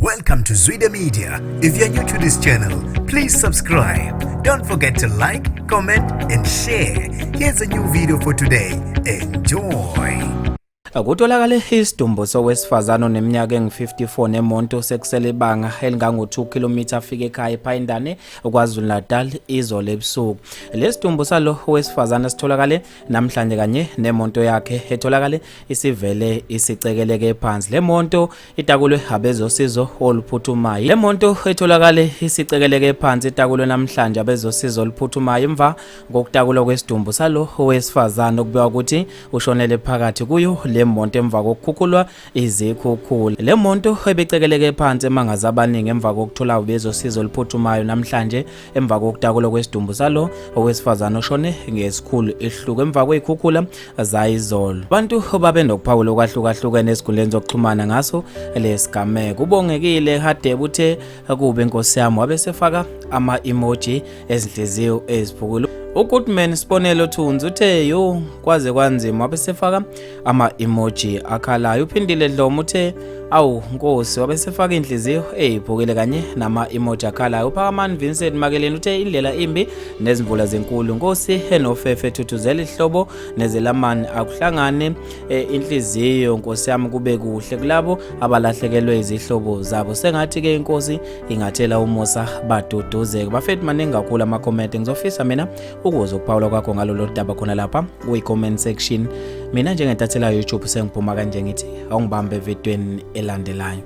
Welcome to Zwida Media. If you're new to this channel, please subscribe. Don't forget to like, comment and share. Here's a new video for today. Enjoy. Kutholakale isidumbu sowesifazane oneminyaka engu-54 nemonto sekusele ibanga elingango-2 km afike ekhaya ePhayindane KwaZulu Natal izolo ebusuku. Lesidumbu salo owesifazane sitholakale namhlanje kanye nemonto yakhe etholakale isivele isicekeleke phansi. Le monto itakulwe abezosizo oluphuthumayo. Le monto etholakale isicekeleke phansi itakulwe namhlanje abezosizo oluphuthumayo emva kokutakulwa kwesidumbu salo owesifazane okubekwa ukuthi ushonele phakathi kuyo le monto emva kokukhukhulwa izikhukhula. Le monto ebecekeleke phansi emangaza abaningi emva kokuthola bezosizo oluphuthumayo namhlanje emva kokutakulwa kwesidumbu salo owesifazane oshone ngesikhulu ihluku emva kwezikhukhula zayizolo. Abantu babe nokuphawula okwahlukahlukene esiguleni zokuxhumana ngaso lesigameko. Ubongekile Hadebe uthe kube inkosi yami wabesefaka ama-emoji ezinhliziyo eziphukulu. uGoodman Sibonelo Thunzi uthe yo kwaze kwanzima wabesefaka ama-emoji akhalayo. Uphindile Dlomo uthe awu Nkosi wabesefaka inhliziyo eziphukile kanye nama-emoji akhalayo. UPhakamani Vincent Makeleni uthe indlela imbi nezimvula zenkulu Nkosi enofefe thuthuzela ihlobo nezelamani akuhlangane inhliziyo Nkosi yami kube kuhle kulabo abalahlekelwe izihlobo zabo. Sengathi ke inkosi ingathela umusa baduduzeke. Bafethu maningi kakhulu ama-comment ngizofisa mina ukuze ukuphawula kwakho ngalolu daba khona lapha kwi-comment section. Mina njengentathela YouTube sengiphuma kanje ngithi awungibambe evidweni elandelayo.